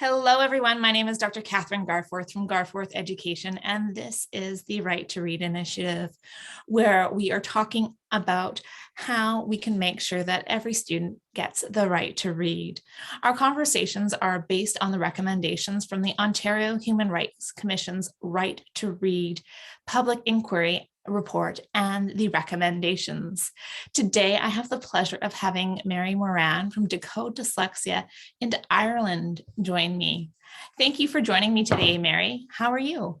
Hello, everyone. My name is Dr. Kathryn Garforth from Garforth Education, and this is the Right to Read initiative, where we are talking about how we can make sure that every student gets the right to read. Our conversations are based on the recommendations from the Ontario Human Rights Commission's Right to Read public inquiry report and the recommendations. Today, I have the pleasure of having Mary Moran from Dcoded Dyslexia in Ireland join me. Thank you for joining me today, Mary. How are you?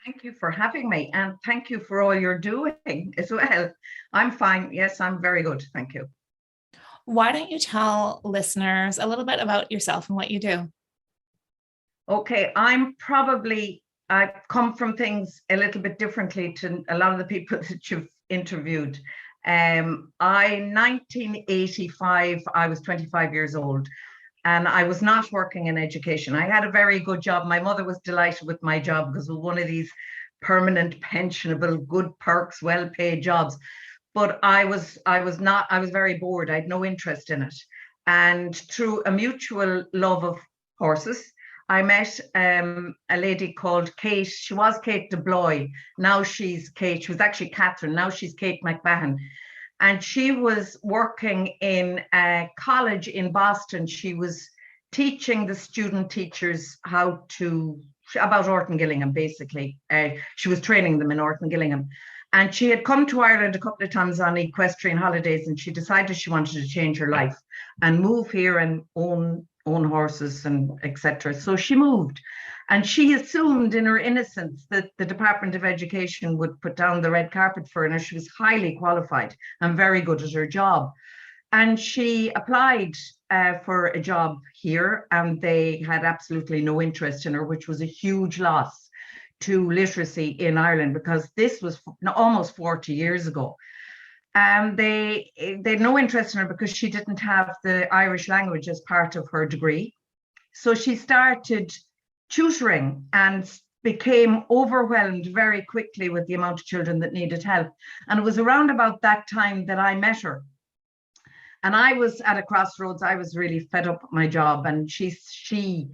Thank you for having me, and thank you for all you're doing as well. I'm fine. Yes, I'm very good. Thank you. Why don't you tell listeners a little bit about yourself and what you do? Okay, I've come from things a little bit differently to a lot of the people that you've interviewed. 1985, I was 25 years old, and I was not working in education. I had a very good job. My mother was delighted with my job because it was one of these permanent, pensionable, good perks, well-paid jobs. But I was very bored. I had no interest in it. And through a mutual love of horses, I met a lady called Kate. She was Kate DeBloy. Now she's Kate. She was actually Kathryn. Now she's Kate McMahon. And she was working in a college in Boston. She was teaching the student teachers about Orton Gillingham, basically. She was training them in Orton Gillingham. And she had come to Ireland a couple of times on equestrian holidays, and she decided she wanted to change her life and move here and own horses and etc. So she moved, and she assumed in her innocence that the Department of Education would put down the red carpet for her, and she was highly qualified and very good at her job. And she applied for a job here, and they had absolutely no interest in her, which was a huge loss to literacy in Ireland, because this was almost 40 years ago. They had no interest in her because she didn't have the Irish language as part of her degree. So she started tutoring and became overwhelmed very quickly with the amount of children that needed help. And it was around about that time that I met her. And I was at a crossroads. I was really fed up with my job, and she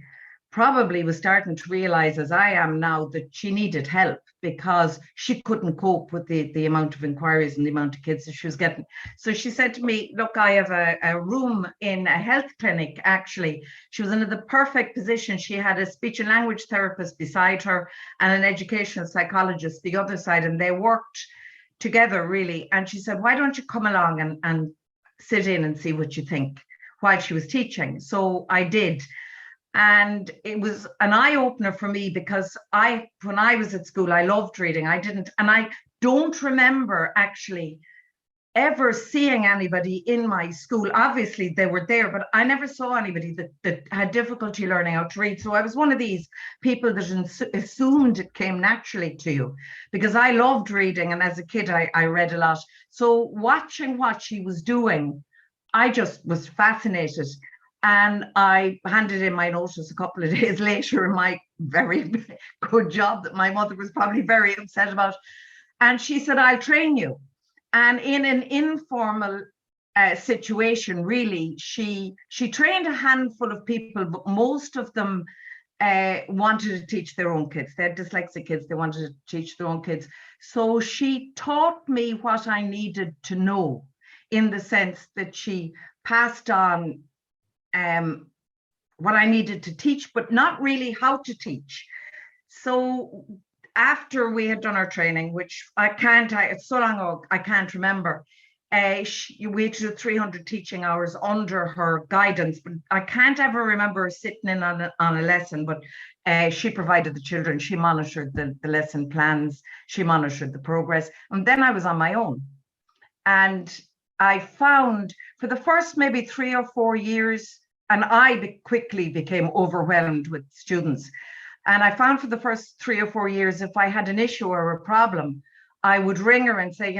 probably was starting to realize, as I am now, that she needed help because she couldn't cope with the amount of inquiries and the amount of kids that she was getting. So she said to me, look, I have a room in a health clinic, actually. She was in the perfect position. She had a speech and language therapist beside her and an educational psychologist the other side, and they worked together, really. And she said, why don't you come along and sit in and see what you think, while she was teaching. So I did. And it was an eye-opener for me, because when I was at school, I loved reading. I don't remember actually ever seeing anybody in my school. Obviously they were there, but I never saw anybody that had difficulty learning how to read. So I was one of these people that assumed it came naturally to you, because I loved reading, and as a kid I read a lot. So watching what she was doing, I just was fascinated. And I handed in my notice a couple of days later in my very good job that my mother was probably very upset about. And she said, I'll train you. And in an informal situation, really, she trained a handful of people, but most of them wanted to teach their own kids. They had dyslexic kids. They wanted to teach their own kids. So she taught me what I needed to know, in the sense that she passed on what I needed to teach, but not really how to teach. So after we had done our training, which it's so long ago, I can't remember, we had to do 300 teaching hours under her guidance, but I can't ever remember sitting in on a lesson. But she provided the children, she monitored the lesson plans, she monitored the progress, and then I was on my own. And I found for the first maybe 3 or 4 years, and I quickly became overwhelmed with students. And I found for the first 3 or 4 years, if I had an issue or a problem, I would ring her and say,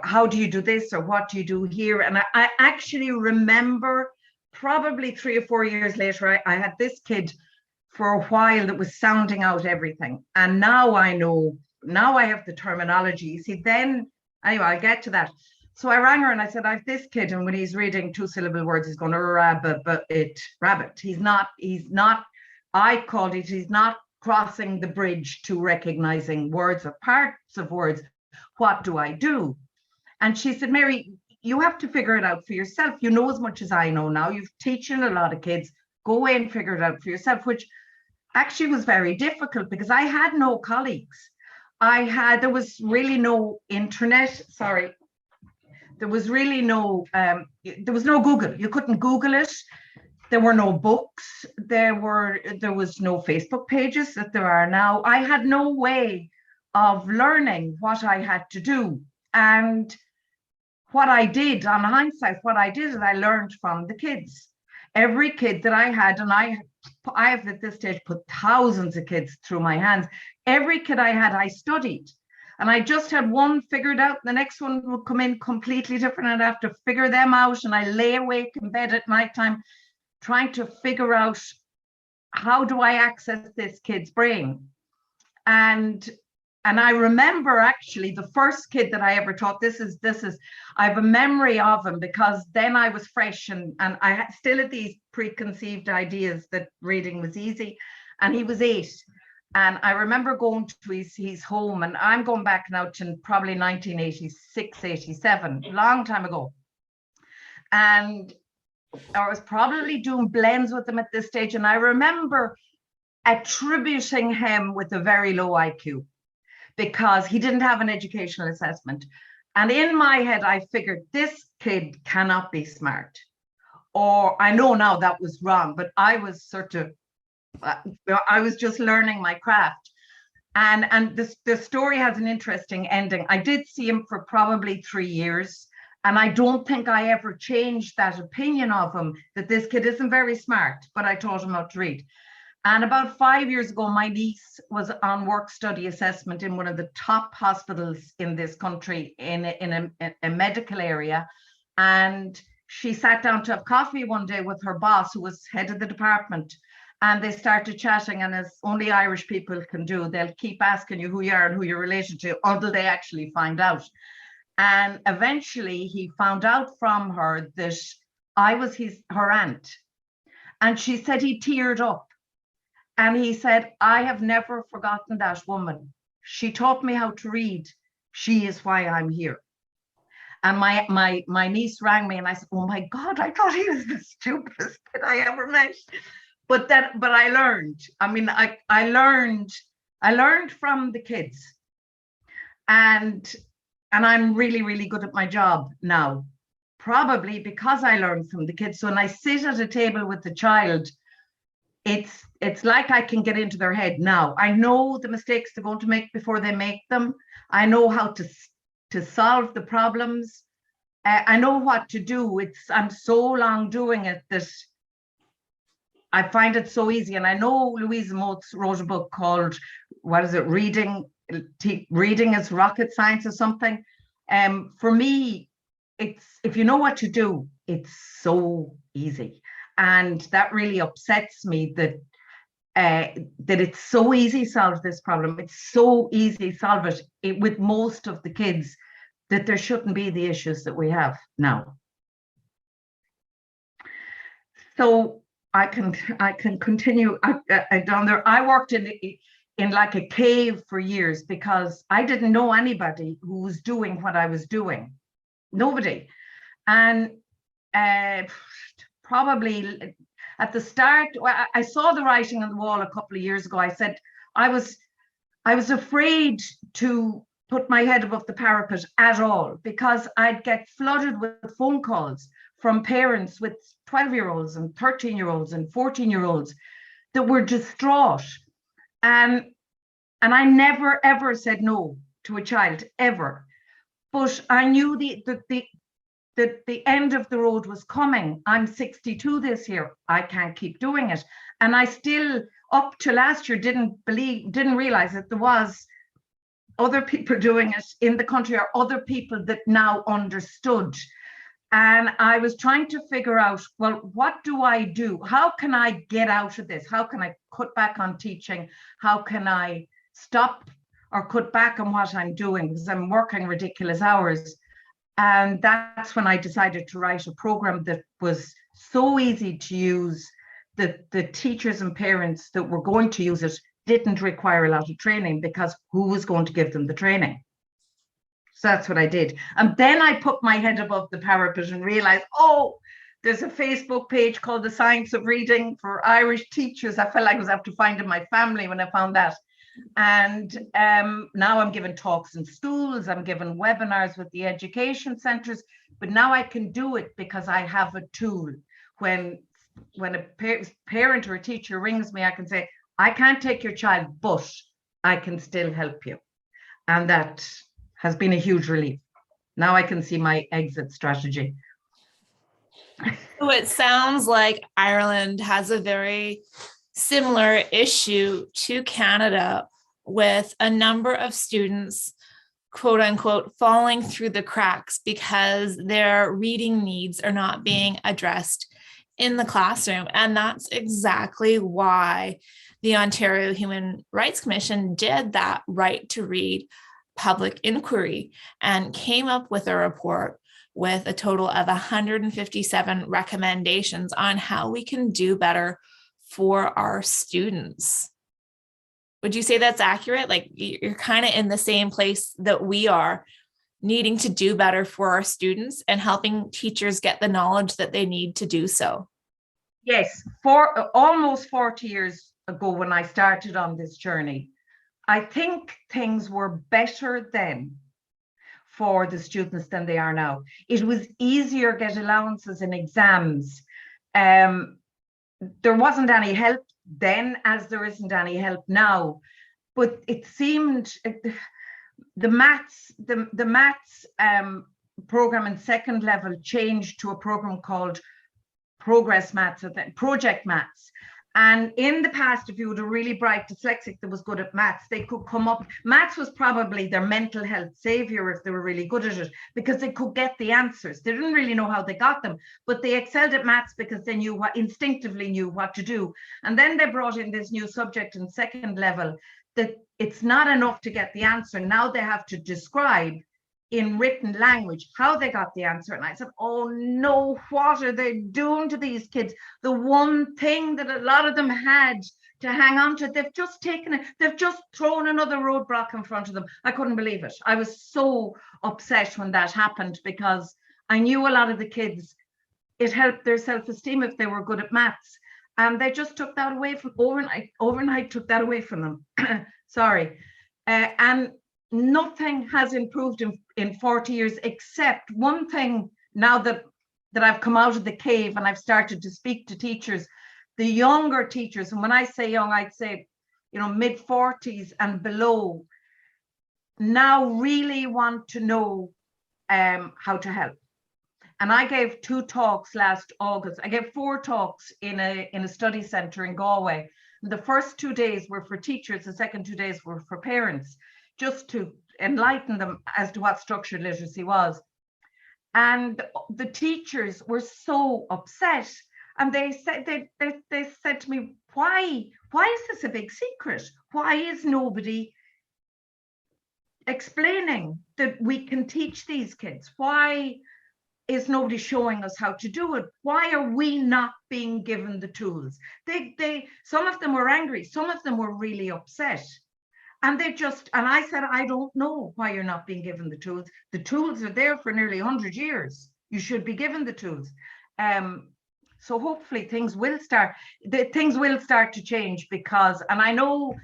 how do you do this, or what do you do here? And I actually remember, probably 3 or 4 years later, I had this kid for a while that was sounding out everything. And now I know, now I have the terminology. You see, then, anyway, I'll get to that. So I rang her and I said, I've this kid, and when he's reading 2-syllable words, he's going to rabbit. He's not, I called it, he's not crossing the bridge to recognizing words or parts of words. What do I do? And she said, Mary, you have to figure it out for yourself. You know as much as I know now. You've teaching a lot of kids. Go away and figure it out for yourself, which actually was very difficult because I had no colleagues. There was really no internet. Sorry. There was really no, there was no Google. You couldn't Google it. There were no books. There was no Facebook pages that there are now. I had no way of learning what I had to do. And what I did, on hindsight, is I learned from the kids. Every kid that I had, and I have at this stage put thousands of kids through my hands. Every kid I had, I studied. And I just had one figured out. The next one would come in completely different. And I'd have to figure them out. And I lay awake in bed at nighttime trying to figure out, how do I access this kid's brain? And I remember actually the first kid that I ever taught, I have a memory of him because then I was fresh and I still had these preconceived ideas that reading was easy. And he was 8. And I remember going to his home, and I'm going back now to probably 1986, 87, long time ago. And I was probably doing blends with him at this stage. And I remember attributing him with a very low IQ because he didn't have an educational assessment. And in my head, I figured this kid cannot be smart. Or I know now that was wrong, but I was I was just learning my craft. And the story has an interesting ending. I did see him for probably 3 years. And I don't think I ever changed that opinion of him, that this kid isn't very smart, but I taught him how to read. And about 5 years ago, my niece was on work study assessment in one of the top hospitals in this country in a medical area. And she sat down to have coffee one day with her boss, who was head of the department. And they started chatting, and as only Irish people can do, they'll keep asking you who you are and who you're related to until they actually find out. And eventually he found out from her that I was her aunt. And she said he teared up. And he said, I have never forgotten that woman. She taught me how to read. She is why I'm here. And my niece rang me and I said, oh my God, I thought he was the stupidest kid I ever met. But I learned. I mean, I learned from the kids. And I'm really, really good at my job now, probably because I learned from the kids. So when I sit at a table with the child, it's like I can get into their head now. I know the mistakes they're going to make before they make them. I know how to solve the problems. I know what to do. I'm so long doing it that I find it so easy. And I know Louise Motes wrote a book called, what is it, Reading is Rocket Science or something. For me, if you know what to do, it's so easy. And that really upsets me that it's so easy to solve this problem. It's so easy to solve it with most of the kids, that there shouldn't be the issues that we have now. So I can continue down there. I worked in like a cave for years because I didn't know anybody who was doing what I was doing. Nobody. And probably at the start, I saw the writing on the wall a couple of years ago. I said, I was afraid to put my head above the parapet at all, because I'd get flooded with phone calls from parents with 12-year-olds and 13-year-olds and 14-year-olds that were distraught. And I never, ever said no to a child, ever. But I knew the end of the road was coming. I'm 62 this year. I can't keep doing it. And I still, up to last year, didn't realize that there was other people doing it in the country, or other people that now understood. And I was trying to figure out, well, what do I do? How can I get out of this? How can I cut back on teaching? How can I stop or cut back on what I'm doing? Because I'm working ridiculous hours. And that's when I decided to write a program that was so easy to use that the teachers and parents that were going to use it didn't require a lot of training, because who was going to give them the training? So that's what I did. And then I put my head above the parapet and realized, oh, there's a Facebook page called The Science of Reading for Irish Teachers. I felt like I was after finding my family when I found that. And now I'm giving talks in schools, I'm giving webinars with the education centres, but now I can do it because I have a tool. When a parent or a teacher rings me, I can say, I can't take your child, but I can still help you. And that has been a huge relief. Now I can see my exit strategy. So it sounds like Ireland has a very similar issue to Canada, with a number of students, quote unquote, falling through the cracks because their reading needs are not being addressed in the classroom. And that's exactly why the Ontario Human Rights Commission did that right to read public inquiry and came up with a report with a total of 157 recommendations on how we can do better for our students. Would you say that's accurate? Like, you're kind of in the same place that we are, needing to do better for our students and helping teachers get the knowledge that they need to do so. Yes, for almost 40 years ago when I started on this journey, I think things were better then for the students than they are now. It was easier to get allowances in exams. There wasn't any help then, as there isn't any help now, but it seemed the maths program in second level changed to a program called Progress Maths, Project Maths. And in the past, if you had a really bright dyslexic that was good at maths, they could come up. Maths was probably their mental health savior if they were really good at it, because they could get the answers. They didn't really know how they got them, but they excelled at maths because they knew instinctively knew what to do. And then they brought in this new subject in second level, that it's not enough to get the answer. Now they have to describe in written language how they got the answer. And I said, oh no, what are they doing to these kids? The one thing that a lot of them had to hang on to, they've just taken it, they've just thrown another roadblock in front of them. I couldn't believe it. I was so upset when that happened, because I knew a lot of the kids, it helped their self-esteem if they were good at maths. And they just took that away from overnight took that away from them. Sorry. And nothing has improved in 40 years, except one thing. Now that I've come out of the cave and I've started to speak to teachers, the younger teachers, and when I say young, I'd say, mid-40s and below, now really want to know how to help. And I gave 2 talks last August. I gave 4 talks in a study centre in Galway. And the first 2 days were for teachers, the second 2 days were for parents, just to enlighten them as to what structured literacy was. And the teachers were so upset, and they said to me, why is this a big secret? Why is nobody explaining that we can teach these kids? Why is nobody showing us how to do it? Why are we not being given the tools? Some of them were angry, some of them were really upset. And I said, I don't know why you're not being given the tools. The tools are there for nearly 100 years. You should be given the tools. So hopefully things will start to change, because, and I know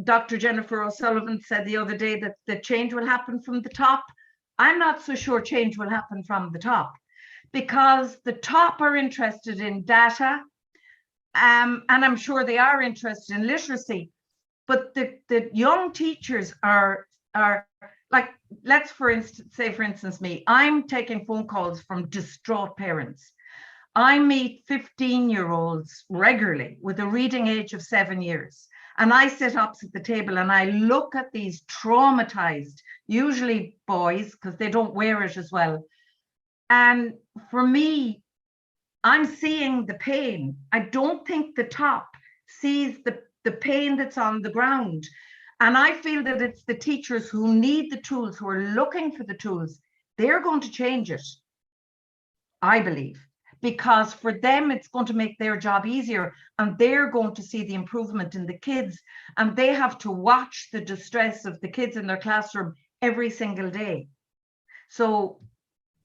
Dr. Jennifer O'Sullivan said the other day that the change will happen from the top. I'm not so sure change will happen from the top, because the top are interested in data, and I'm sure they are interested in literacy. But the young teachers are like, let's for instance me, I'm taking phone calls from distraught parents. I meet 15-year-olds regularly with a reading age of 7 years. And I sit opposite the table and I look at these traumatized, usually boys, because they don't wear it as well. And for me, I'm seeing the pain. I don't think the top sees the pain that's on the ground. And I feel that it's the teachers who need the tools, who are looking for the tools, they're going to change it, I believe, because for them, it's going to make their job easier, and they're going to see the improvement in the kids, and they have to watch the distress of the kids in their classroom every single day. So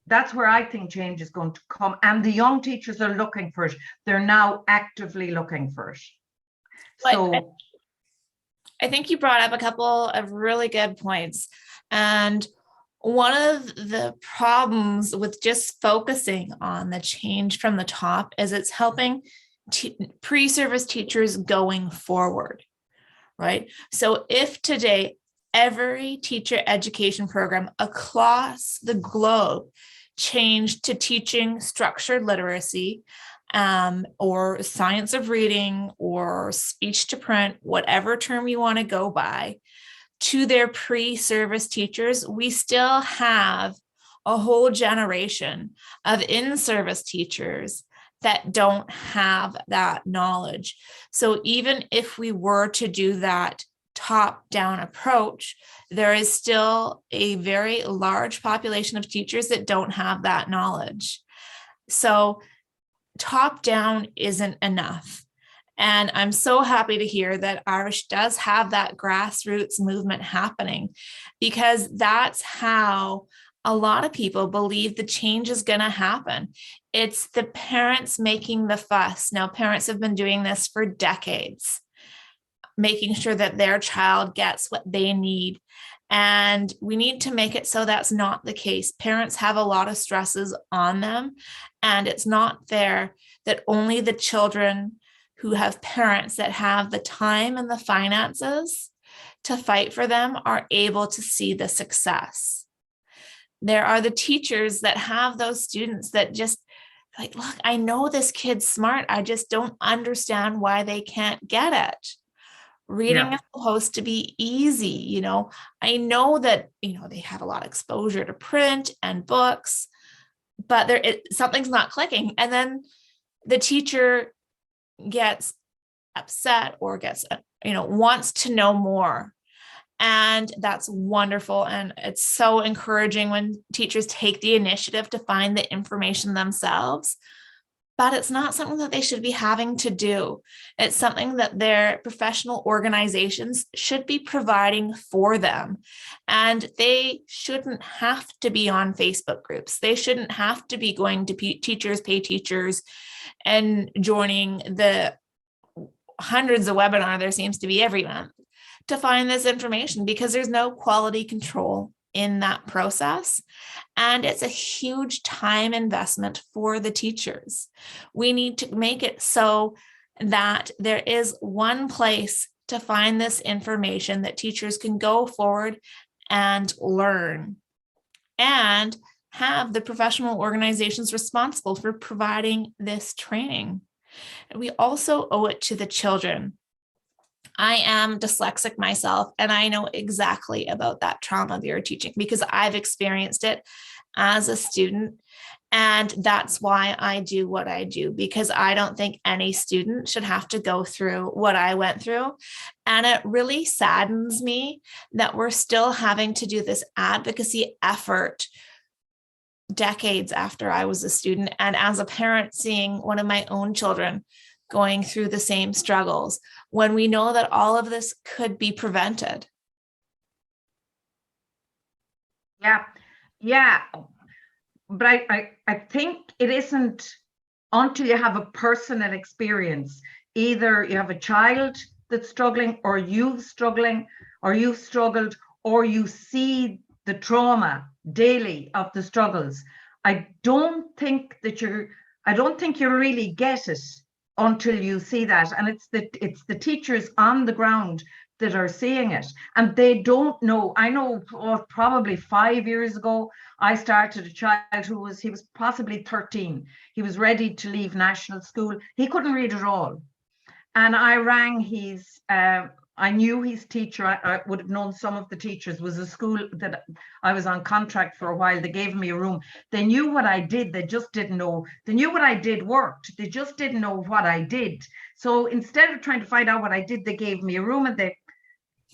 that's where I think change is going to come. And the young teachers are looking for it. They're now actively looking for it. So I think you brought up a couple of really good points. And one of the problems with just focusing on the change from the top is it's helping pre-service teachers going forward, right? So if today every teacher education program across the globe changed to teaching structured literacy, or science of reading, or speech to print, whatever term you want to go by, to their pre-service teachers, we still have a whole generation of in-service teachers that don't have that knowledge. So even if we were to do that top-down approach, there is still a very large population of teachers that don't have that knowledge. So top-down isn't enough. And I'm so happy to hear that Irish does have that grassroots movement happening, because that's how a lot of people believe the change is going to happen. It's the parents making the fuss. Now, parents have been doing this for decades, making sure that their child gets what they need. And we need to make it so that's not the case. Parents have a lot of stresses on them, and it's not fair that only the children who have parents that have the time and the finances to fight for them are able to see the success. There are the teachers that have those students that just like, look, I know this kid's smart. I just don't understand why they can't get it. Reading is supposed to be easy. I know that, they have a lot of exposure to print and books, but something's not clicking. And then the teacher gets upset or wants to know more. And that's wonderful. And it's so encouraging when teachers take the initiative to find the information themselves. But it's not something that they should be having to do. It's something that their professional organizations should be providing for them. And they shouldn't have to be on Facebook groups. They shouldn't have to be going to Teachers Pay Teachers and joining the hundreds of webinars there seems to be every month to find this information, because there's no quality control in that process. And it's a huge time investment for the teachers. We need to make it so that there is one place to find this information that teachers can go forward and learn, and have the professional organizations responsible for providing this training. And we also owe it to the children. I am dyslexic myself, and I know exactly about that trauma that you're teaching, because I've experienced it as a student. And that's why I do what I do, because I don't think any student should have to go through what I went through. And it really saddens me that we're still having to do this advocacy effort decades after I was a student, and as a parent seeing one of my own children going through the same struggles, when we know that all of this could be prevented. Yeah. But I think it isn't until you have a personal experience. Either you have a child that's struggling, or you've struggling, or you've struggled, or you see the trauma daily of the struggles. I don't think you really get it until you see that. And it's the teachers on the ground that are seeing it, and they don't know. I know probably 5 years ago, I started a child he was possibly 13. He was ready to leave national school. He couldn't read at all. And I rang I knew his teacher. I would have known some of the teachers. It was a school that I was on contract for a while. They gave me a room. They knew what I did. They just didn't know. They knew what I did worked. They just didn't know what I did. So instead of trying to find out what I did, they gave me a room, and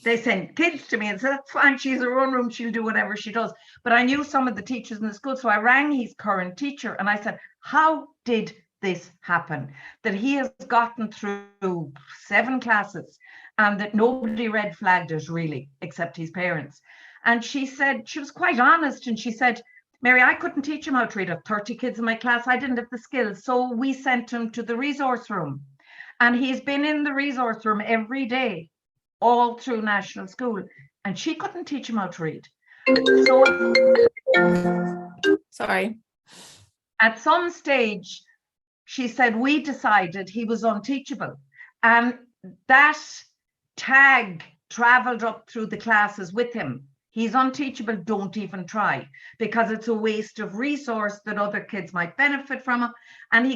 they sent kids to me and said, that's fine, she's her own room, she'll do whatever she does. But I knew some of the teachers in the school, so I rang his current teacher and I said, how did this happen? That he has gotten through 7 classes and that nobody red flagged it really, except his parents. And she said, she was quite honest, and she said, Mary, I couldn't teach him how to read. I have 30 kids in my class. I didn't have the skills. So we sent him to the resource room. And he's been in the resource room every day, all through national school. And she couldn't teach him how to read. So Sorry. At some stage, she said, we decided he was unteachable. And that tag traveled up through the classes with him. He's unteachable, don't even try, because it's a waste of resource that other kids might benefit from. And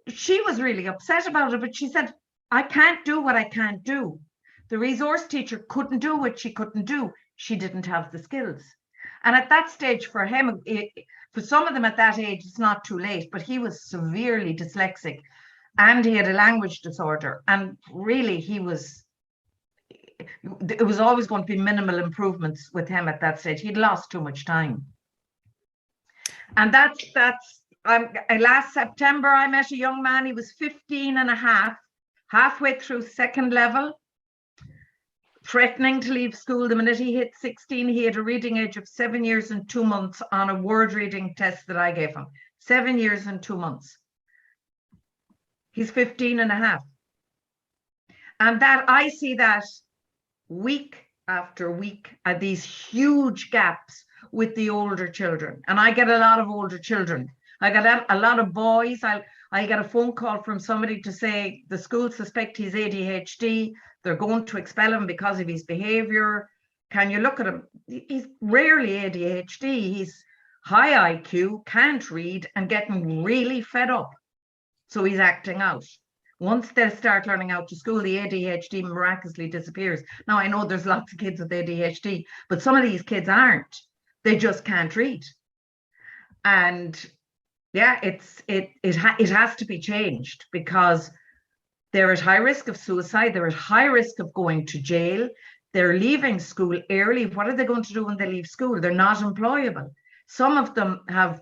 she was really upset about it, but she said, I can't do what I can't do. The resource teacher couldn't do what she couldn't do. She didn't have the skills. And at that stage for him, for some of them at that age, it's not too late, but he was severely dyslexic and he had a language disorder. And really it was always going to be minimal improvements with him at that stage. He'd lost too much time. And last September, I met a young man. He was 15 and a half, halfway through 2nd level, threatening to leave school the minute he hit 16. He had a reading age of 7 years and 2 months on a word reading test that I gave him. 7 years and 2 months. He's 15 and a half. And that I see that week after week at these huge gaps with the older children. And I get a lot of older children. I got a lot of boys. I get a phone call from somebody to say the school suspect he's ADHD. They're going to expel him because of his behavior. Can you look at him? He's rarely ADHD. He's high IQ, can't read, and getting really fed up. So he's acting out. Once they start learning out to school, the ADHD miraculously disappears. Now, I know there's lots of kids with ADHD, but some of these kids aren't. They just can't read. And yeah, it has to be changed, because they're at high risk of suicide. They're at high risk of going to jail. They're leaving school early. What are they going to do when they leave school? They're not employable. Some of them have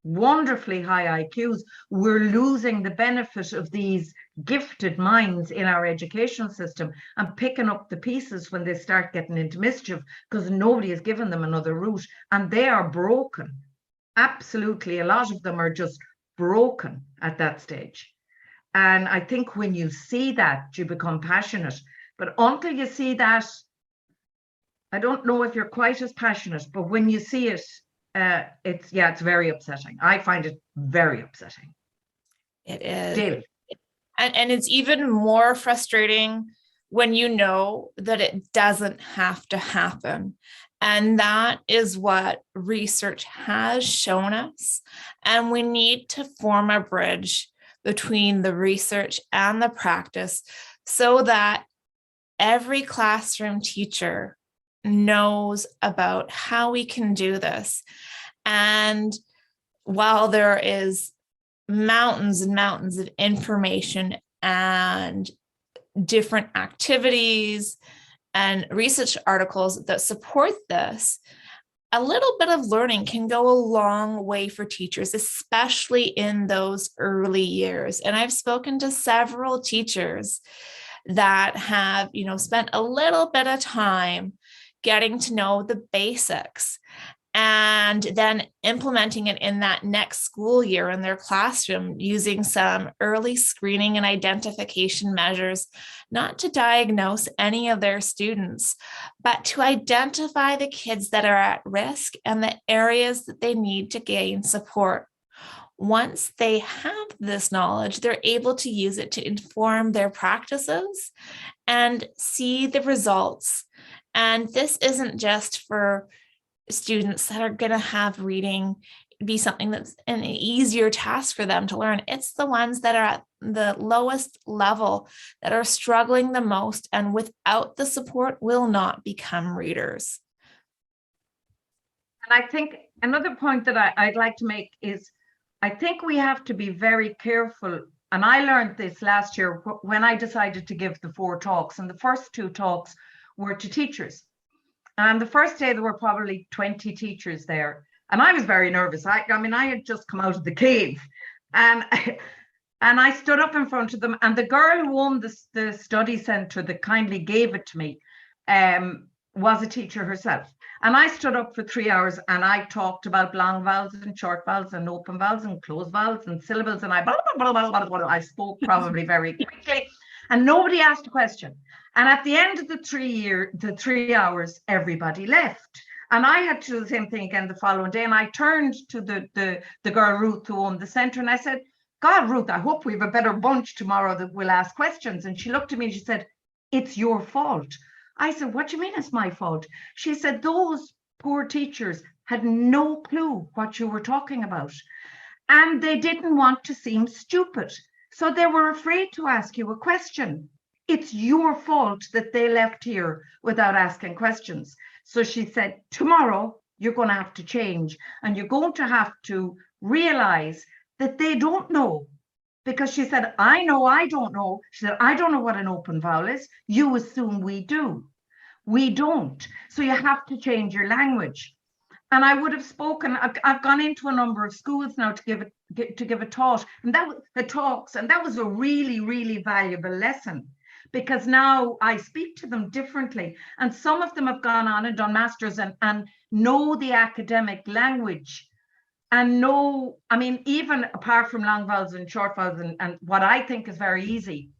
wonderfully high IQs. We're losing the benefit of these gifted minds in our education system and picking up the pieces when they start getting into mischief, because nobody has given them another route, and they are broken. Absolutely, a lot of them are just broken at that stage. And I think when you see that, you become passionate. But until you see that, I don't know if you're quite as passionate, but when you see it, it's very upsetting. I find it very upsetting. It is. Still. And it's even more frustrating when you know that it doesn't have to happen. And that is what research has shown us. And we need to form a bridge between the research and the practice so that every classroom teacher knows about how we can do this. And while there is mountains and mountains of information and different activities and research articles that support this, a little bit of learning can go a long way for teachers, especially in those early years. And I've spoken to several teachers that have, spent a little bit of time getting to know the basics and then implementing it in that next school year in their classroom using some early screening and identification measures, not to diagnose any of their students, but to identify the kids that are at risk and the areas that they need to gain support. Once they have this knowledge, they're able to use it to inform their practices and see the results. And this isn't just for students that are going to have reading be something that's an easier task for them to learn. It's the ones that are at the lowest level that are struggling the most, and without the support will not become readers. And I think another point that I'd like to make is, I think we have to be very careful. And I learned this last year when I decided to give the 4 talks. And the first 2 talks were to teachers. And the first day there were probably 20 teachers there. And I was very nervous. I mean, I had just come out of the cave. And I stood up in front of them. And the girl who owned the study centre that kindly gave it to me was a teacher herself. And I stood up for 3 hours and I talked about long vowels and short vowels and open vowels and closed vowels and syllables. And I spoke probably very quickly. And nobody asked a question. And at the end of the 3 hours, everybody left. And I had to do the same thing again the following day. And I turned to the girl, Ruth, who owned the centre, and I said, God, Ruth, I hope we have a better bunch tomorrow that will ask questions. And she looked at me and she said, it's your fault. I said, what do you mean it's my fault? She said, those poor teachers had no clue what you were talking about. And they didn't want to seem stupid. So they were afraid to ask you a question. It's your fault that they left here without asking questions. So she said, tomorrow you're going to have to change and you're going to have to realize that they don't know. Because she said, I know I don't know. She said, I don't know what an open vowel is. You assume we do. We don't. So you have to change your language. And I would have spoken, I've gone into a number of schools now to give a talk, and that was a really, really valuable lesson, because now I speak to them differently. And some of them have gone on and done masters and know the academic language and know, I mean, even apart from long vowels and short vowels and what I think is very easy,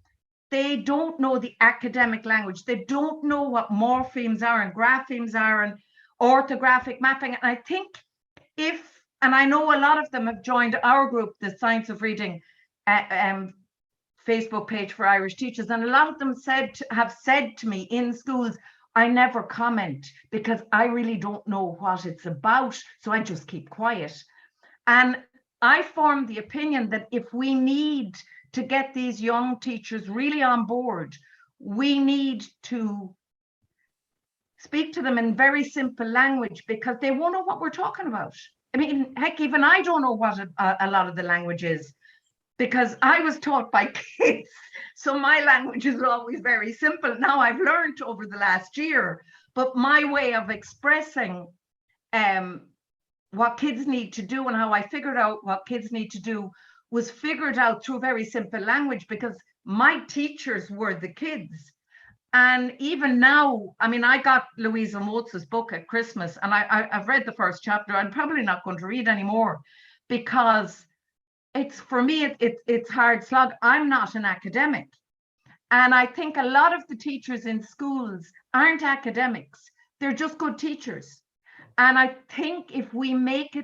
they don't know the academic language. They don't know what morphemes are and graphemes are and orthographic mapping. And I think and I know a lot of them have joined our group, the Science of Reading Facebook page for Irish teachers. And a lot of them have said to me in schools, I never comment because I really don't know what it's about. So I just keep quiet. And I formed the opinion that if we need to get these young teachers really on board, we need to speak to them in very simple language, because they won't know what we're talking about. I mean, heck, even I don't know what a lot of the language is, because I was taught by kids. So my language is always very simple. Now I've learned over the last year, but my way of expressing what kids need to do and how I figured out what kids need to do was figured out through very simple language, because my teachers were the kids. And even now, I mean, I got Louisa Moates' book at Christmas, and I've read the first chapter. I'm probably not going to read anymore, because for me, it's hard slog. I'm not an academic. And I think a lot of the teachers in schools aren't academics. They're just good teachers. And I think if we make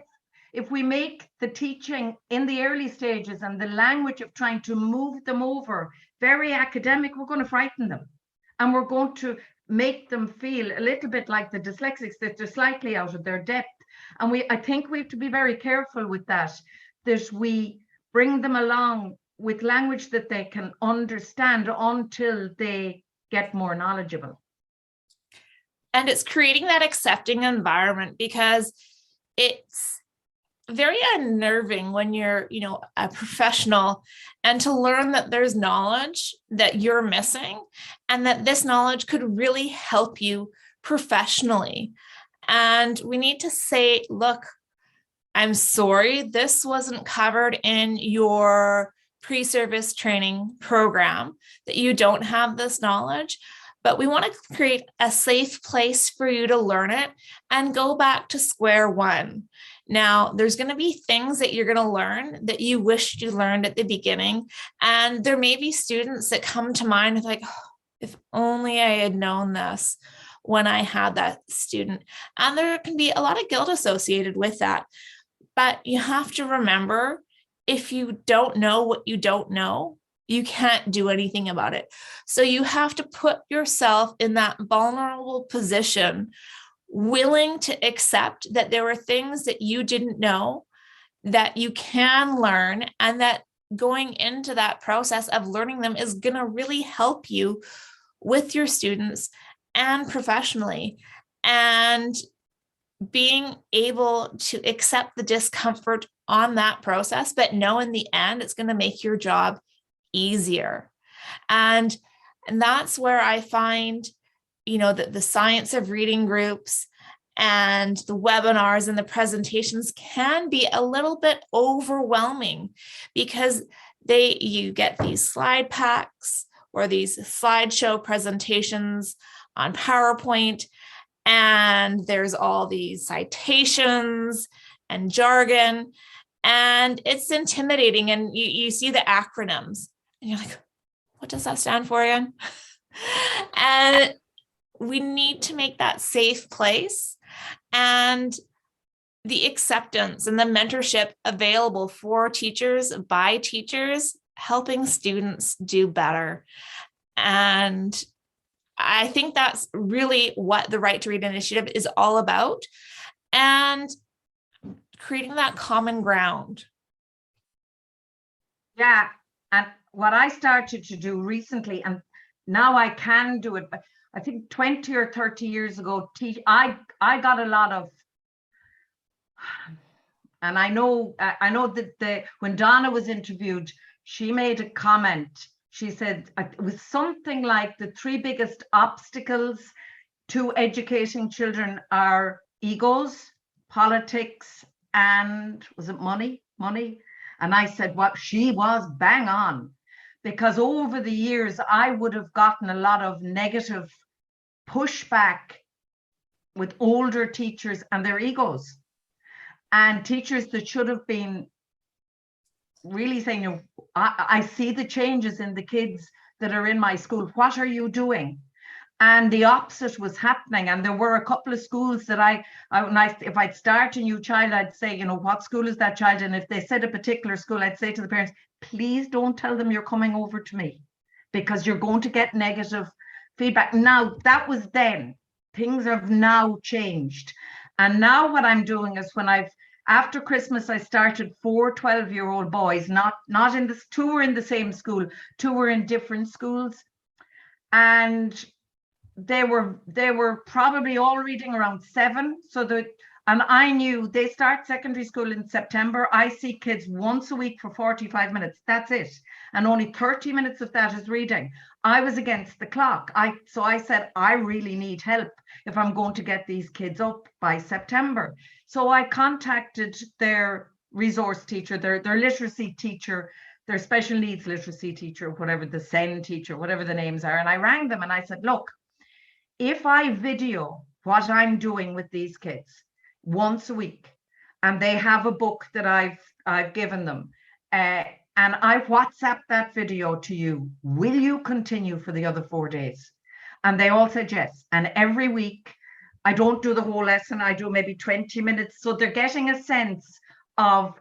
the teaching in the early stages and the language of trying to move them over very academic, we're going to frighten them. And we're going to make them feel a little bit like the dyslexics, that they're slightly out of their depth. And I think we have to be very careful with that we bring them along with language that they can understand until they get more knowledgeable. And it's creating that accepting environment, because it's very unnerving when you're, a professional, and to learn that there's knowledge that you're missing and that this knowledge could really help you professionally. And we need to say, look, I'm sorry, this wasn't covered in your pre-service training program, that you don't have this knowledge, but we want to create a safe place for you to learn it and go back to square one. Now, there's going to be things that you're going to learn that you wished you learned at the beginning. And there may be students that come to mind with like, oh, if only I had known this when I had that student. And there can be a lot of guilt associated with that. But you have to remember, if you don't know what you don't know, you can't do anything about it. So you have to put yourself in that vulnerable position, willing to accept that there were things that you didn't know that you can learn, and that going into that process of learning them is going to really help you with your students and professionally. And being able to accept the discomfort on that process, but know in the end it's going to make your job easier. And that's where I find the science of reading groups and the webinars and the presentations can be a little bit overwhelming because you get these slide packs or these slideshow presentations on PowerPoint, and there's all these citations and jargon, and it's intimidating. And you see the acronyms and you're like, what does that stand for again? And we need to make that safe place and the acceptance and the mentorship available for teachers by teachers, helping students do better. And I think that's really what the Right to Read initiative is all about, and creating that common ground. Yeah, and what I started to do recently, and now I can do it, but I think 20 or 30 years ago, I got a lot of, and I know that when Donna was interviewed, she made a comment. She said it was something like the three biggest obstacles to educating children are egos, politics, and was it money? And I said, well, she was bang on, because over the years, I would have gotten a lot of negative pushback with older teachers and their egos, and teachers that should have been really saying, I see the changes in the kids that are in my school. What are you doing? And the opposite was happening. And there were a couple of schools that if I'd start a new child, I'd say, what school is that child? And if they said a particular school, I'd say to the parents, please don't tell them you're coming over to me, because you're going to get negative feedback. Now, that was then. Things have now changed. And now what I'm doing is after Christmas, I started 4 12-year-old boys, not in this, 2 were in the same school, 2 were in different schools. And they were probably all reading around 7. And I knew they start secondary school in September. I see kids once a week for 45 minutes. That's it. And only 30 minutes of that is reading. I was against the clock. So I said, I really need help if I'm going to get these kids up by September. So I contacted their resource teacher, their literacy teacher, their special needs literacy teacher, whatever, the SEN teacher, whatever the names are. And I rang them and I said, look, if I video what I'm doing with these kids once a week, and they have a book that I've given them, and I WhatsApp that video to you, will you continue for the other 4 days? And they all said yes. And every week, I don't do the whole lesson, I do maybe 20 minutes. So they're getting a sense of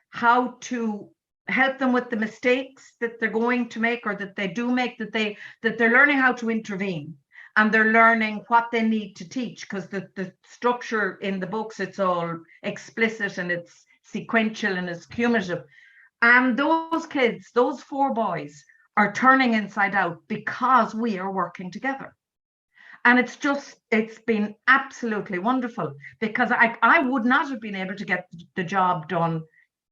how to help them with the mistakes that they're going to make, or that they do make, that they're learning how to intervene. And they're learning what they need to teach, because the structure in the books, it's all explicit and it's sequential and it's cumulative. And those kids, those 4 boys, are turning inside out because we are working together. And it's been absolutely wonderful, because I would not have been able to get the job done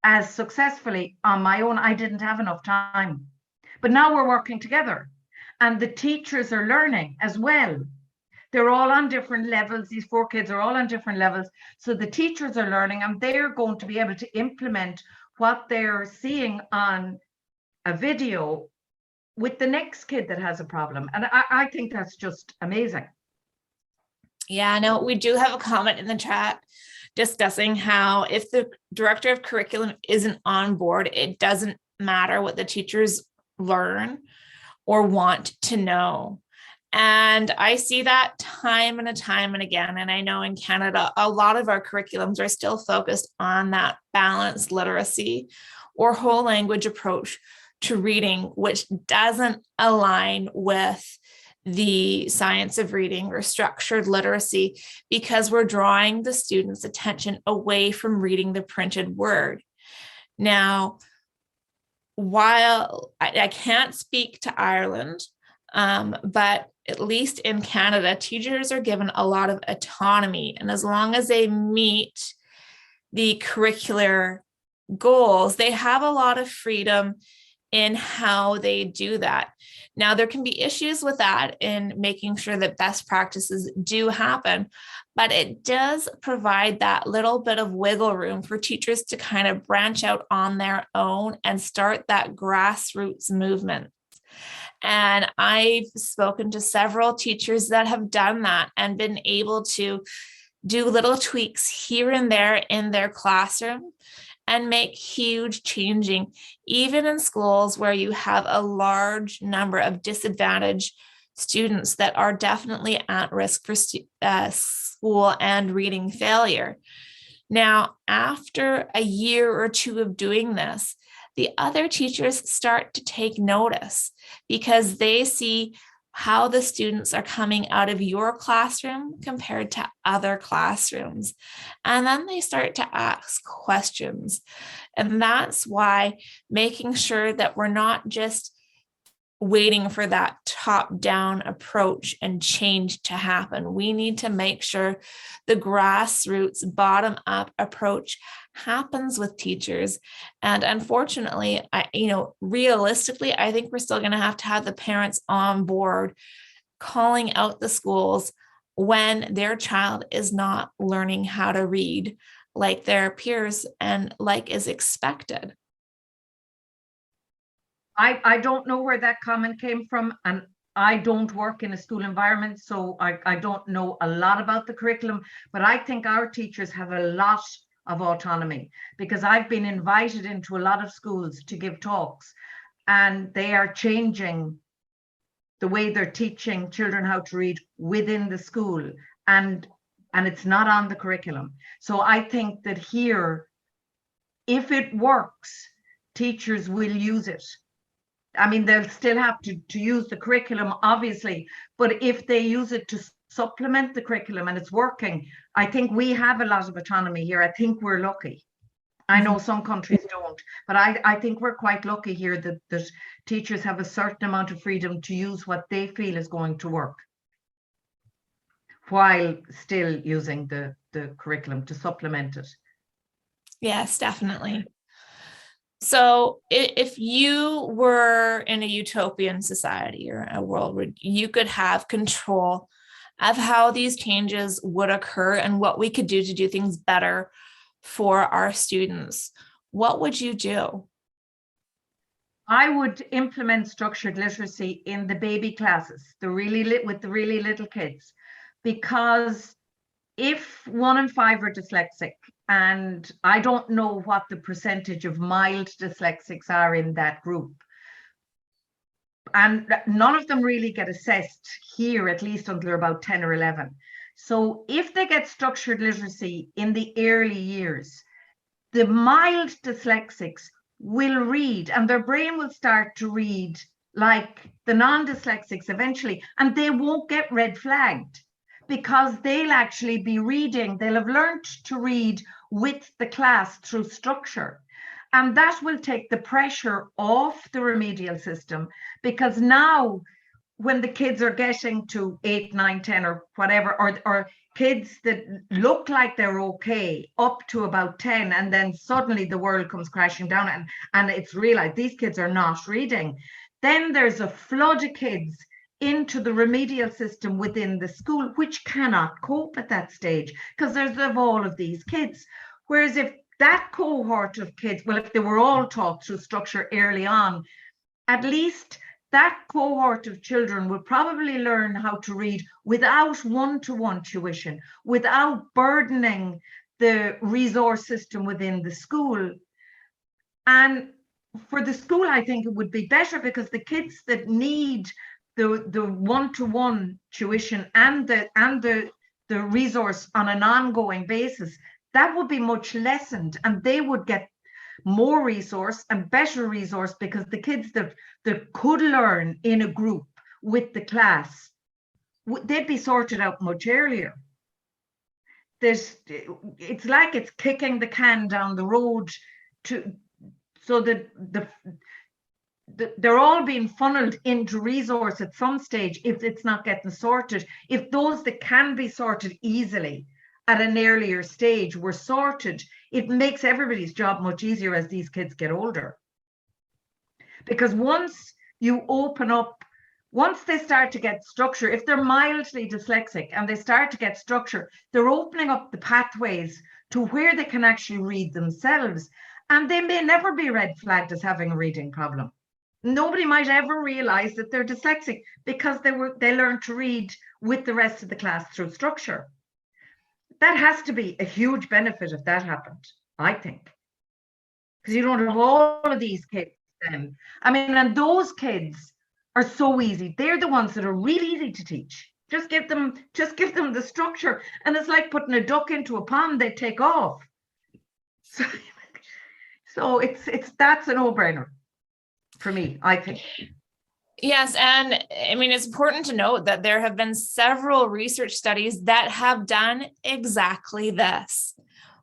as successfully on my own. I didn't have enough time. But now we're working together. And the teachers are learning as well. They're all on different levels. These 4 kids are all on different levels. So the teachers are learning, and they're going to be able to implement what they're seeing on a video with the next kid that has a problem. And I think that's just amazing. Yeah, no, we do have a comment in the chat discussing how if the director of curriculum isn't on board, it doesn't matter what the teachers learn or want to know. And I see that time and again. And I know in Canada, a lot of our curriculums are still focused on that balanced literacy or whole language approach to reading, which doesn't align with the science of reading or structured literacy, because we're drawing the students' attention away from reading the printed word. Now, while I can't speak to Ireland, but at least in Canada, teachers are given a lot of autonomy. And as long as they meet the curricular goals, they have a lot of freedom in how they do that. Now, there can be issues with that in making sure that best practices do happen, but it does provide that little bit of wiggle room for teachers to kind of branch out on their own and start that grassroots movement. And I've spoken to several teachers that have done that and been able to do little tweaks here and there in their classroom and make huge changing, even in schools where you have a large number of disadvantaged students that are definitely at risk for school and reading failure. Now, after a year or two of doing this, the other teachers start to take notice because they see how the students are coming out of your classroom compared to other classrooms. And then they start to ask questions. And that's why making sure that we're not just waiting for that top-down approach and change to happen. We need to make sure the grassroots bottom-up approach happens with teachers. And unfortunately, realistically, I think we're still going to have the parents on board calling out the schools when their child is not learning how to read like their peers and like is expected. I don't know where that comment came from, and I don't work in a school environment, so I don't know a lot about the curriculum, but I think our teachers have a lot of autonomy, because I've been invited into a lot of schools to give talks, and they are changing the way they're teaching children how to read within the school, and it's not on the curriculum. So I think that here, if it works, teachers will use it. I mean, they'll still have to use the curriculum, obviously, but if they use it to supplement the curriculum and it's working, I think we have a lot of autonomy here. I think we're lucky. I know some countries don't, but I think we're quite lucky here that teachers have a certain amount of freedom to use what they feel is going to work, while still using the curriculum to supplement it. Yes, definitely. So if you were in a utopian society or a world where you could have control of how these changes would occur and what we could do to do things better for our students, what would you do? I would implement structured literacy in the baby classes, with the really little kids, because if 1 in 5 are dyslexic, and I don't know what the percentage of mild dyslexics are in that group, and none of them really get assessed here, at least until they're about 10 or 11. So if they get structured literacy in the early years, the mild dyslexics will read, and their brain will start to read like the non-dyslexics eventually, and they won't get red flagged, because they'll actually be reading, they'll have learned to read with the class through structure. And that will take the pressure off the remedial system, because now when the kids are getting to 8, 9, 10 or whatever, or kids that look like they're okay up to about 10, and then suddenly the world comes crashing down and it's realized these kids are not reading, then there's a flood of kids into the remedial system within the school, which cannot cope at that stage because there's all of these kids. Whereas if that cohort of kids, well, if they were all taught through structure early on, at least that cohort of children would probably learn how to read without one-to-one tuition, without burdening the resource system within the school. And for the school, I think it would be better, because the kids that need the one-to-one tuition and the resource on an ongoing basis, that would be much lessened, and they would get more resource and better resource, because the kids that could learn in a group with the class, they'd be sorted out much earlier. It's like it's kicking the can down the road so that they're all being funneled into resource at some stage if it's not getting sorted. If those that can be sorted easily at an earlier stage were sorted, it makes everybody's job much easier as these kids get older. Because once you open up, once they start to get structure, if they're mildly dyslexic and they start to get structure, they're opening up the pathways to where they can actually read themselves. And they may never be red flagged as having a reading problem. Nobody might ever realize that they're dyslexic because they learned to read with the rest of the class through structure. That has to be a huge benefit if that happened, I think. Because you don't have all of these kids then. I mean, and those kids are so easy. They're the ones that are really easy to teach. Just give them the structure. And it's like putting a duck into a pond, they take off. So that's a no-brainer for me, I think. Yes, and I mean, it's important to note that there have been several research studies that have done exactly this,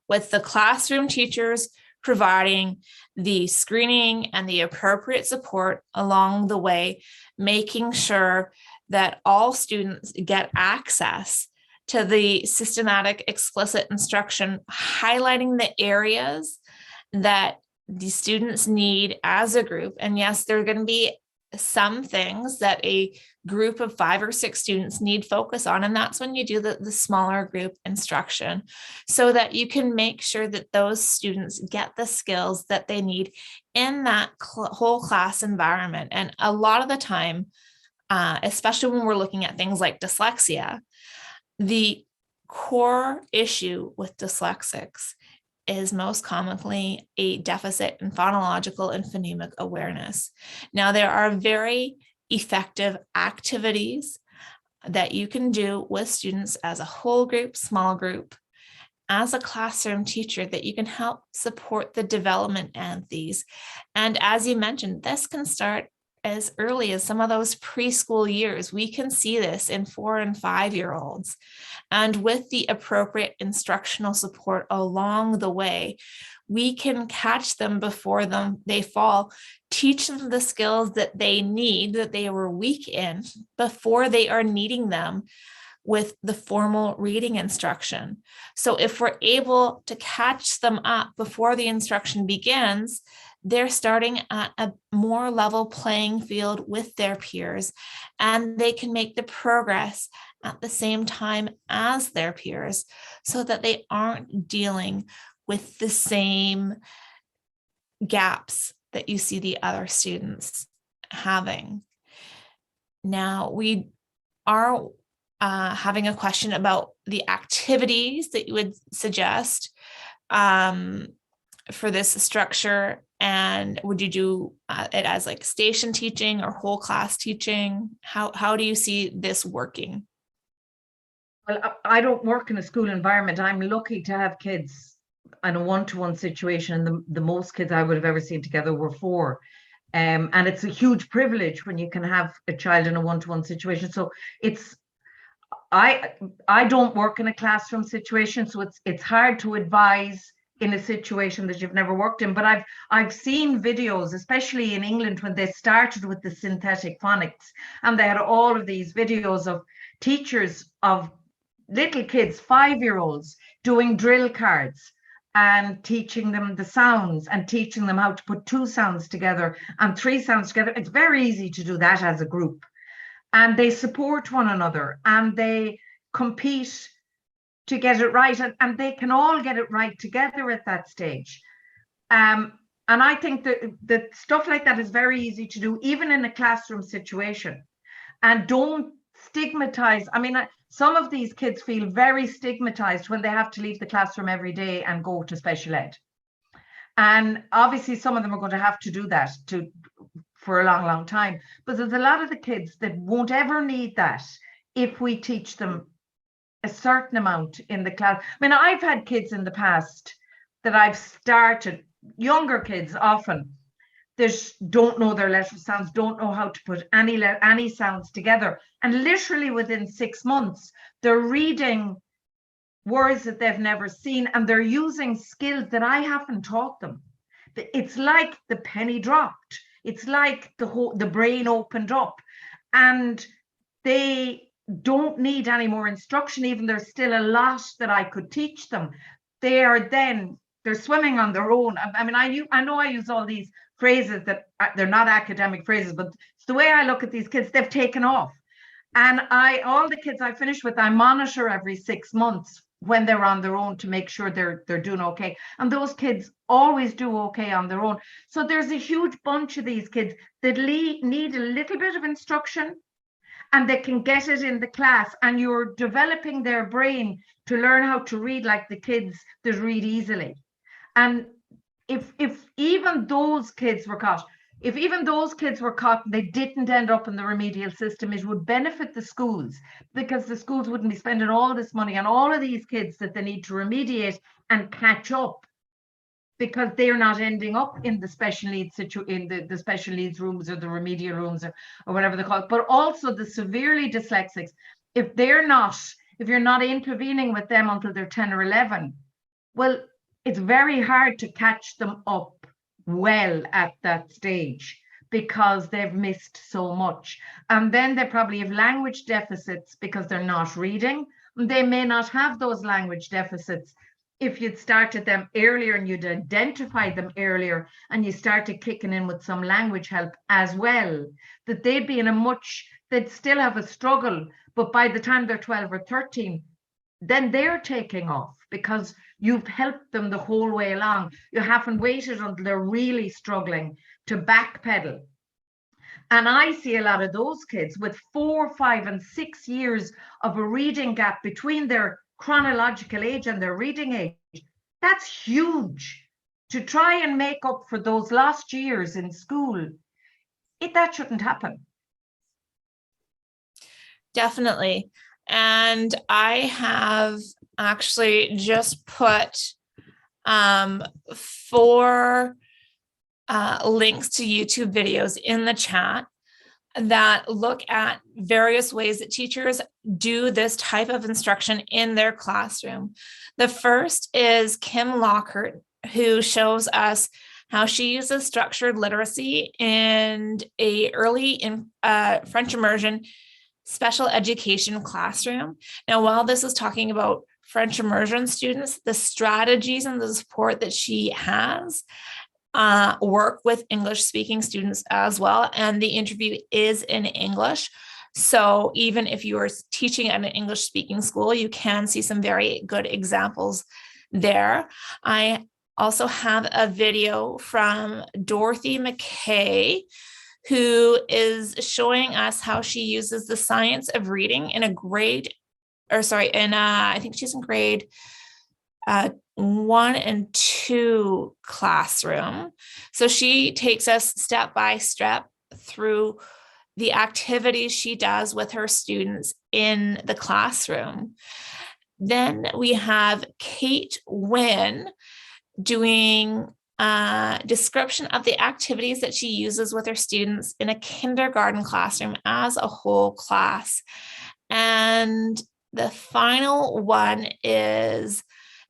with the classroom teachers providing the screening and the appropriate support along the way, making sure that all students get access to the systematic explicit instruction, highlighting the areas that the students need as a group. And yes, there are going to be some things that a group of 5 or 6 students need focus on. And that's when you do the smaller group instruction, so that you can make sure that those students get the skills that they need in that whole class environment. And a lot of the time, especially when we're looking at things like dyslexia, the core issue with dyslexics is most commonly a deficit in phonological and phonemic awareness. Now, there are very effective activities that you can do with students as a whole group, small group, as a classroom teacher, that you can help support the development of these. And as you mentioned, this can start as early as some of those preschool years. We can see this in 4 and 5-year-olds. And with the appropriate instructional support along the way, we can catch them before they fall, teach them the skills that they need, that they were weak in, before they are needing them with the formal reading instruction. So if we're able to catch them up before the instruction begins, they're starting at a more level playing field with their peers, and they can make the progress at the same time as their peers, so that they aren't dealing with the same gaps that you see the other students having. Now, we are having a question about the activities that you would suggest for this structure. And would you do it as like station teaching or whole class teaching? How do you see this working? Well, I don't work in a school environment. I'm lucky to have kids in a one-to-one situation. And the most kids I would have ever seen together were 4. And it's a huge privilege when you can have a child in a one-to-one situation. So I don't work in a classroom situation, so it's hard to advise in a situation that you've never worked in. But I've seen videos, especially in England, when they started with the synthetic phonics, and they had all of these videos of teachers of little kids, 5-year-olds, doing drill cards and teaching them the sounds and teaching them how to put 2 sounds together and 3 sounds together. It's very easy to do that as a group. And they support one another and they compete to get it right. And they can all get it right together at that stage. And I think that stuff like that is very easy to do, even in a classroom situation. And don't stigmatize. I mean, some of these kids feel very stigmatized when they have to leave the classroom every day and go to special ed. And obviously some of them are going to have to do that for a long, long time. But there's a lot of the kids that won't ever need that if we teach them a certain amount in the class. I mean, I've had kids in the past that I've started, younger kids often, that don't know their letter sounds, don't know how to put any sounds together. And literally within 6 months, they're reading words that they've never seen, and they're using skills that I haven't taught them. It's like the penny dropped. It's like the brain opened up, and they don't need any more instruction. Even there's still a lot that I could teach them. They're swimming on their own. I mean, I know I use all these phrases that they're not academic phrases, but it's the way I look at these kids, they've taken off. And all the kids I finish with, I monitor every 6 months when they're on their own to make sure they're doing okay. And those kids always do okay on their own. So there's a huge bunch of these kids that need a little bit of instruction, and they can get it in the class, and you're developing their brain to learn how to read like the kids that read easily. And if even those kids were caught, they didn't end up in the remedial system, it would benefit the schools, because the schools wouldn't be spending all this money on all of these kids that they need to remediate and catch up, because they're not ending up in the special needs the special needs rooms or the remedial rooms or whatever they call it. But also the severely dyslexics, if you're not intervening with them until they're 10 or 11, well, it's very hard to catch them up well at that stage, because they've missed so much. And then they probably have language deficits because they're not reading. They may not have those language deficits if you'd started them earlier and you'd identified them earlier and you started kicking in with some language help as well, that they'd still have a struggle, but by the time they're 12 or 13, then they're taking off because you've helped them the whole way along. You haven't waited until they're really struggling to backpedal. And I see a lot of those kids with 4, 5, and 6 years of a reading gap between their chronological age and their reading age. That's huge. To try and make up for those lost years in school, that shouldn't happen. Definitely. And I have actually just put 4 links to YouTube videos in the chat that look at various ways that teachers do this type of instruction in their classroom. The first is Kim Lockhart, who shows us how she uses structured literacy in a early French immersion special education classroom. Now, while this is talking about French immersion students, the strategies and the support that she has work with English speaking students as well. And the interview is in English. So even if you are teaching at an English speaking school, you can see some very good examples there. I also have a video from Dorothy McKay, who is showing us how she uses the science of reading in I think she's in grade 1 and 2 classroom. So she takes us step by step through the activities she does with her students in the classroom. Then we have Kate Wynn doing a description of the activities that she uses with her students in a kindergarten classroom as a whole class. And the final one is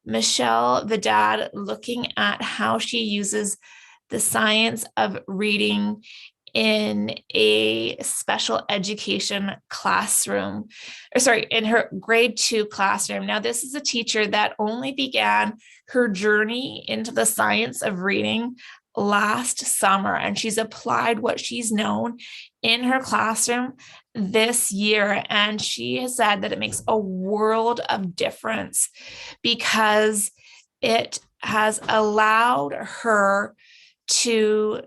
Michelle Vidal looking at how she uses the science of reading in a special education classroom, in her grade 2 classroom. Now, this is a teacher that only began her journey into the science of reading last summer, and she's applied what she's known in her classroom this year. And she has said that it makes a world of difference because it has allowed her to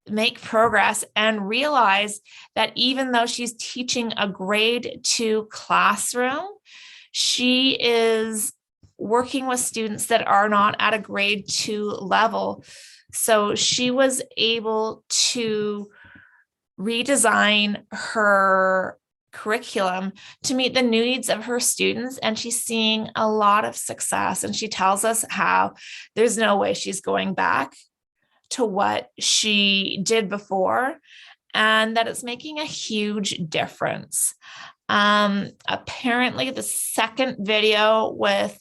make progress and realize that even though she's teaching a grade 2 classroom, she is working with students that are not at a grade 2 level. So she was able to redesign her curriculum to meet the needs of her students, and she's seeing a lot of success. And she tells us how there's no way she's going back to what she did before, and that it's making a huge difference. Apparently the second video with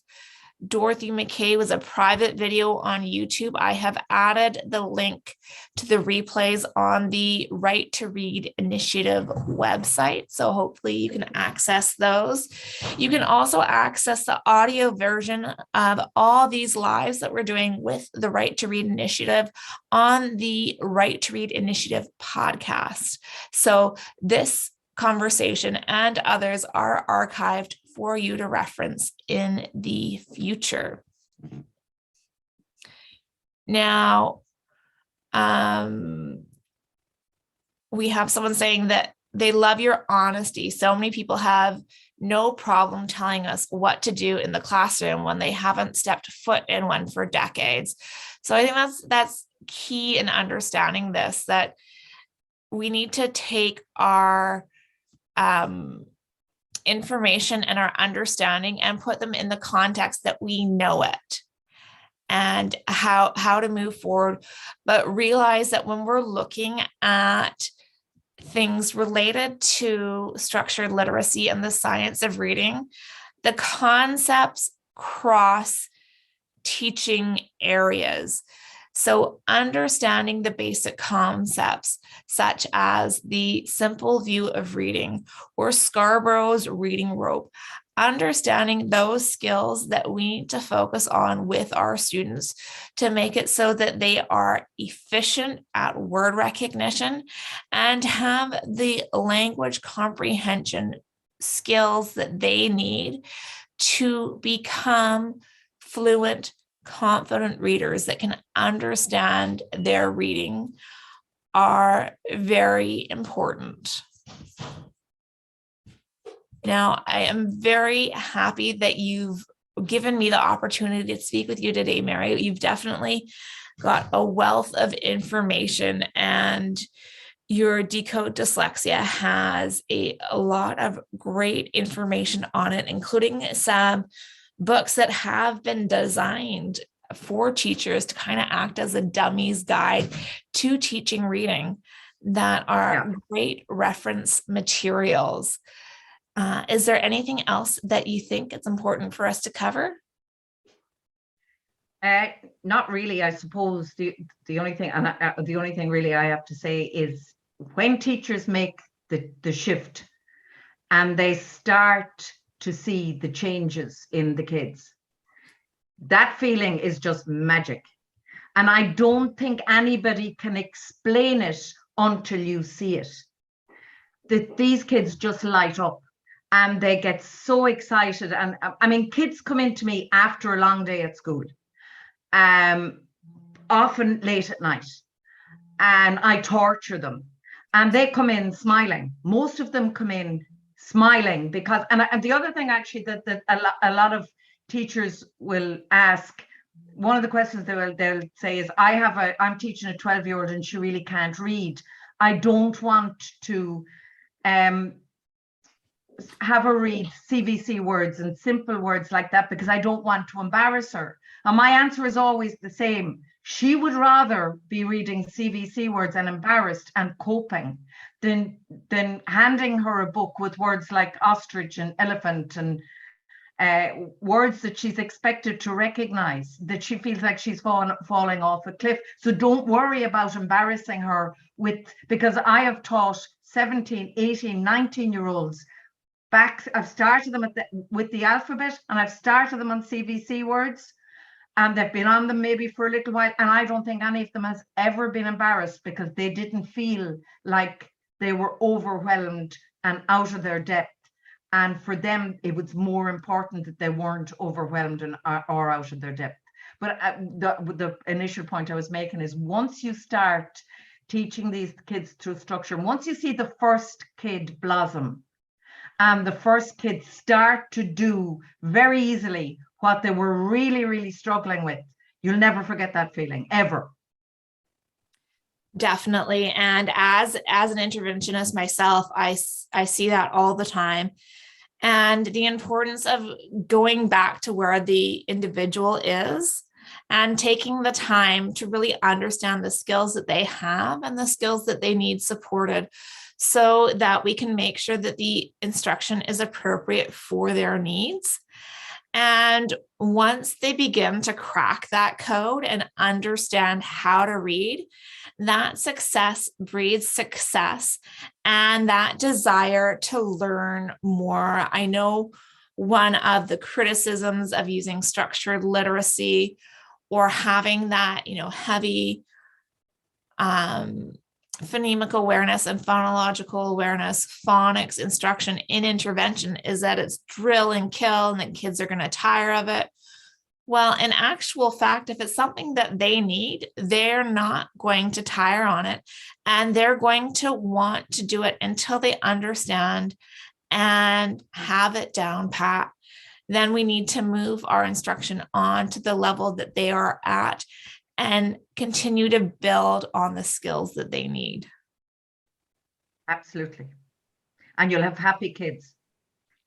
Dorothy McKay was a private video on YouTube. I have added the link to the replays on the Right to Read Initiative website. So hopefully you can access those. You can also access the audio version of all these lives that we're doing with the Right to Read Initiative on the Right to Read Initiative podcast. So this conversation and others are archived for you to reference in the future. Now, we have someone saying that they love your honesty. So many people have no problem telling us what to do in the classroom when they haven't stepped foot in one for decades. So I think that's key in understanding this, that we need to take our information and our understanding and put them in the context that we know it and how to move forward, but realize that when we're looking at things related to structured literacy and the science of reading, the concepts cross teaching areas. So understanding the basic concepts, such as the simple view of reading or Scarborough's reading rope, understanding those skills that we need to focus on with our students to make it so that they are efficient at word recognition and have the language comprehension skills that they need to become fluent, confident readers that can understand their reading are very important. Now, I am very happy that you've given me the opportunity to speak with you today, Mary. You've definitely got a wealth of information, and your Decode Dyslexia has a lot of great information on it, including some books that have been designed for teachers to kind of act as a dummy's guide to teaching reading that are great reference materials. Is there anything else that you think it's important for us to cover? Not really. I suppose the only thing really I have to say is when teachers make the shift and they start to see the changes in the kids, that feeling is just magic. And I don't think anybody can explain it until you see it. That these kids just light up and they get so excited. And I mean, kids come into me after a long day at school, often late at night, and I torture them. And they come in smiling. Most of them come in smiling because, and the other thing actually that a lot of teachers will ask, one of the questions they'll say is, I'm teaching a 12-year-old and she really can't read. I don't want to have her read CVC words and simple words like that because I don't want to embarrass her. And my answer is always the same. She would rather be reading CVC words and embarrassed and coping than handing her a book with words like ostrich and elephant and words that she's expected to recognize, that she feels like she's falling off a cliff. So don't worry about embarrassing her because I have taught 17, 18, 19-year-olds I've started them with the alphabet, and I've started them on CVC words, and they've been on them maybe for a little while, and I don't think any of them has ever been embarrassed because they didn't feel like they were overwhelmed and out of their depth. And for them, it was more important that they weren't overwhelmed or out of their depth. But the initial point I was making is once you start teaching these kids through structure, once you see the first kid blossom and the first kids start to do very easily what they were really, really struggling with, you'll never forget that feeling, ever. Definitely. And as an interventionist myself, I see that all the time. And the importance of going back to where the individual is and taking the time to really understand the skills that they have and the skills that they need supported so that we can make sure that the instruction is appropriate for their needs. And once they begin to crack that code and understand how to read, that success breeds success and that desire to learn more. I know one of the criticisms of using structured literacy or having that, heavy phonemic awareness and phonological awareness, phonics instruction in intervention is that it's drill and kill and that kids are going to tire of it. Well, in actual fact, if it's something that they need, they're not going to tire on it, and they're going to want to do it until they understand and have it down pat. Then we need to move our instruction on to the level that they are at and continue to build on the skills that they need. Absolutely. And you'll have happy kids.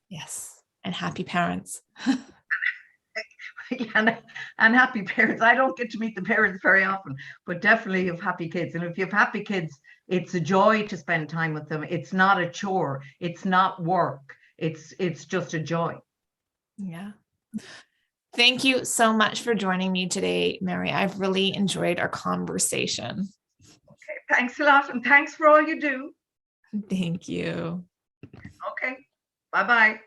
Yes. And happy parents. and happy parents. I don't get to meet the parents very often, but definitely you have happy kids. And if you have happy kids, it's a joy to spend time with them. It's not a chore. It's not work. It's just a joy. Yeah. Thank you so much for joining me today, Mary. I've really enjoyed our conversation. Okay, thanks a lot. And thanks for all you do. Thank you. Okay. Bye-bye.